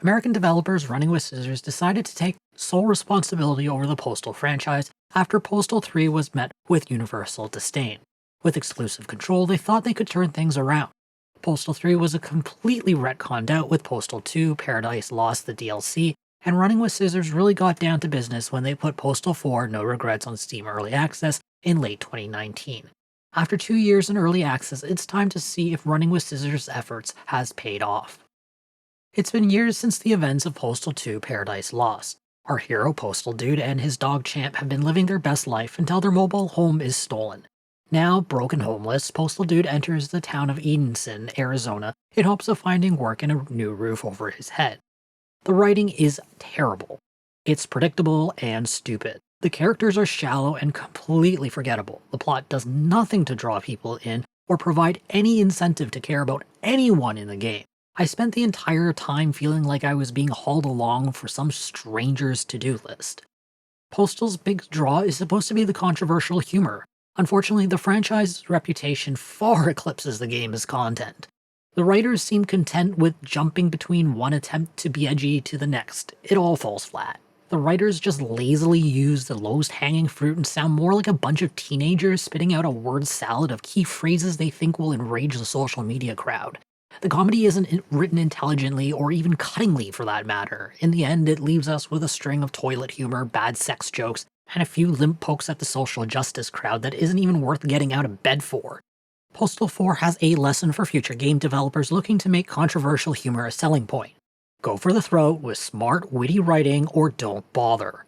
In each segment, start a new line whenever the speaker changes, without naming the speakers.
American developers Running with Scissors decided to take sole responsibility over the Postal franchise after Postal 3 was met with universal disdain. With exclusive control, they thought they could turn things around. Postal 3 was a completely retconned out with Postal 2, Paradise Lost the DLC, and Running with Scissors really got down to business when they put Postal 4 No Regrets on Steam Early Access in late 2019. After 2 years in early access, it's time to see if Running with Scissors' efforts has paid off. It's been years since the events of Postal 2 Paradise Lost. Our hero Postal Dude and his dog Champ have been living their best life until their mobile home is stolen. Now, broken homeless, Postal Dude enters the town of Edenson, Arizona, in hopes of finding work and a new roof over his head. The writing is terrible. It's predictable and stupid. The characters are shallow and completely forgettable. The plot does nothing to draw people in or provide any incentive to care about anyone in the game. I spent the entire time feeling like I was being hauled along for some stranger's to-do list. Postal's big draw is supposed to be the controversial humor. Unfortunately, the franchise's reputation far eclipses the game's content. The writers seem content with jumping between one attempt to be edgy to the next. It all falls flat. The writers just lazily use the lowest hanging fruit and sound more like a bunch of teenagers spitting out a word salad of key phrases they think will enrage the social media crowd. The comedy isn't written intelligently or even cuttingly for that matter. In the end, it leaves us with a string of toilet humor, bad sex jokes, and a few limp pokes at the social justice crowd that isn't even worth getting out of bed for. Postal 4 has a lesson for future game developers looking to make controversial humor a selling point. Go for the throat with smart, witty writing, or don't bother.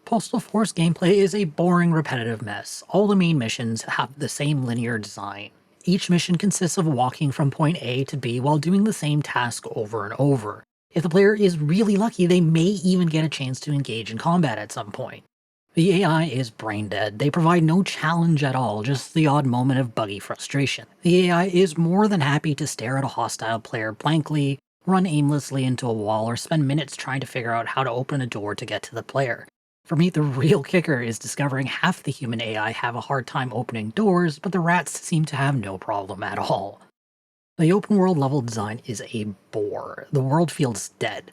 Postal 4's gameplay is a boring, repetitive mess. All the main missions have the same linear design. Each mission consists of walking from point A to B while doing the same task over and over. If the player is really lucky, they may even get a chance to engage in combat at some point. The AI is brain dead. They provide no challenge at all, just the odd moment of buggy frustration. The AI is more than happy to stare at a hostile player blankly, run aimlessly into a wall, or spend minutes trying to figure out how to open a door to get to the player. For me, the real kicker is discovering half the human AI have a hard time opening doors, but the rats seem to have no problem at all. The open world level design is a bore. The world feels dead.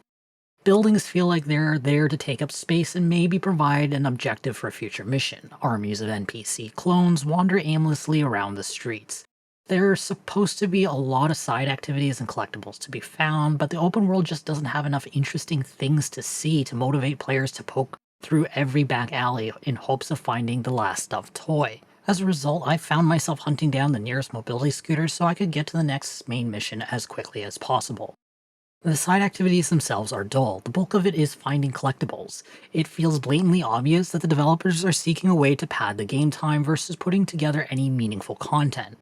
Buildings feel like they're there to take up space and maybe provide an objective for a future mission. Armies of NPC clones wander aimlessly around the streets. There's supposed to be a lot of side activities and collectibles to be found, but the open world just doesn't have enough interesting things to see to motivate players to poke through every back alley in hopes of finding the last stuffed toy. As a result, I found myself hunting down the nearest mobility scooter so I could get to the next main mission as quickly as possible. The side activities themselves are dull. The bulk of it is finding collectibles. It feels blatantly obvious that the developers are seeking a way to pad the game time versus putting together any meaningful content.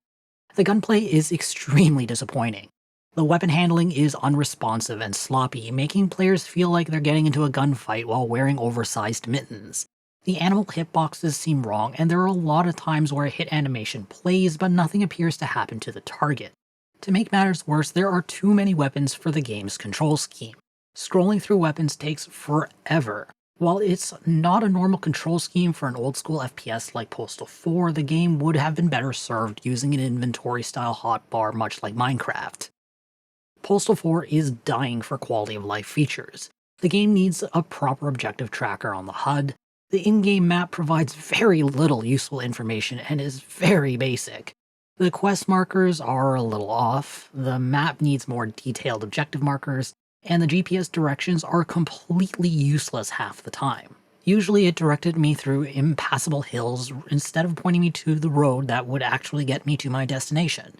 The gunplay is extremely disappointing. The weapon handling is unresponsive and sloppy, making players feel like they're getting into a gunfight while wearing oversized mittens. The animal hitboxes seem wrong, and there are a lot of times where a hit animation plays, but nothing appears to happen to the target. To make matters worse, there are too many weapons for the game's control scheme. Scrolling through weapons takes forever. While it's not a normal control scheme for an old-school FPS like Postal 4, the game would have been better served using an inventory-style hotbar much like Minecraft. Postal 4 is dying for quality-of-life features. The game needs a proper objective tracker on the HUD. The in-game map provides very little useful information and is very basic. The quest markers are a little off, the map needs more detailed objective markers, and the GPS directions are completely useless half the time. Usually it directed me through impassable hills instead of pointing me to the road that would actually get me to my destination.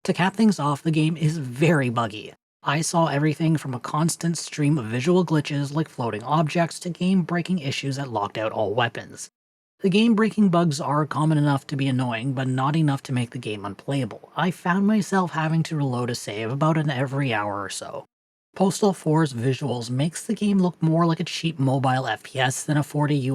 To cap things off, the game is very buggy. I saw everything from a constant stream of visual glitches like floating objects to game-breaking issues that locked out all weapons. The game-breaking bugs are common enough to be annoying, but not enough to make the game unplayable. I found myself having to reload a save about every hour or so. Postal 4's visuals makes the game look more like a cheap mobile FPS than a $40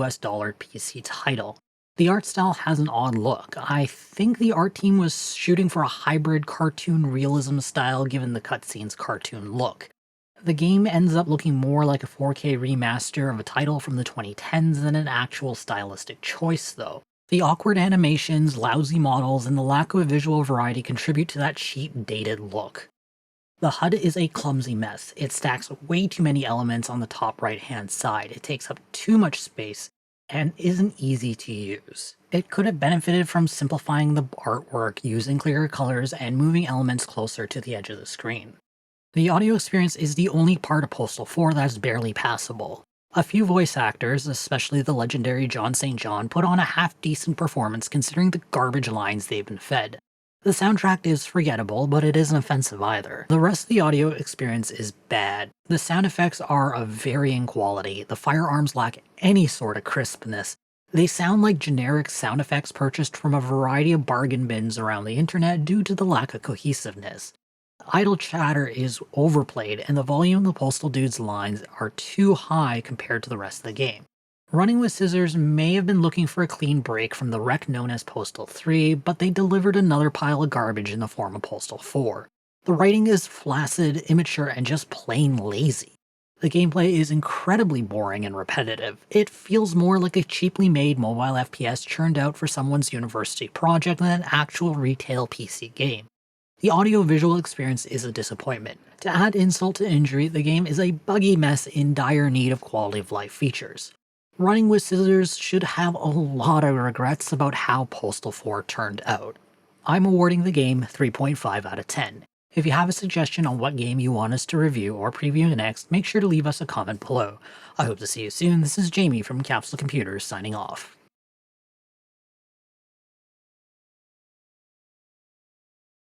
PC title. The art style has an odd look. I think the art team was shooting for a hybrid cartoon realism style given the cutscene's cartoon look. The game ends up looking more like a 4K remaster of a title from the 2010s than an actual stylistic choice, though. The awkward animations, lousy models, and the lack of visual variety contribute to that cheap, dated look. The HUD is a clumsy mess. It stacks way too many elements on the top right hand side. It takes up too much space and isn't easy to use. It could have benefited from simplifying the artwork, using clearer colors, and moving elements closer to the edge of the screen. The audio experience is the only part of Postal 4 that is barely passable. A few voice actors, especially the legendary John St. John, put on a half-decent performance considering the garbage lines they've been fed. The soundtrack is forgettable, but it isn't offensive either. The rest of the audio experience is bad. The sound effects are of varying quality. The firearms lack any sort of crispness. They sound like generic sound effects purchased from a variety of bargain bins around the internet due to the lack of cohesiveness. Idle chatter is overplayed, and the volume of the Postal Dude's lines are too high compared to the rest of the game. Running with Scissors may have been looking for a clean break from the wreck known as Postal 3, but they delivered another pile of garbage in the form of Postal 4. The writing is flaccid, immature, and just plain lazy. The gameplay is incredibly boring and repetitive. It feels more like a cheaply made mobile FPS churned out for someone's university project than an actual retail PC game. The audio-visual experience is a disappointment. To add insult to injury, the game is a buggy mess in dire need of quality-of-life features. Running with Scissors should have a lot of regrets about how Postal 4 turned out. I'm awarding the game 3.5 out of 10. If you have a suggestion on what game you want us to review or preview next, make sure to leave us a comment below. I hope to see you soon. This is Jamie from Capsule Computers signing off.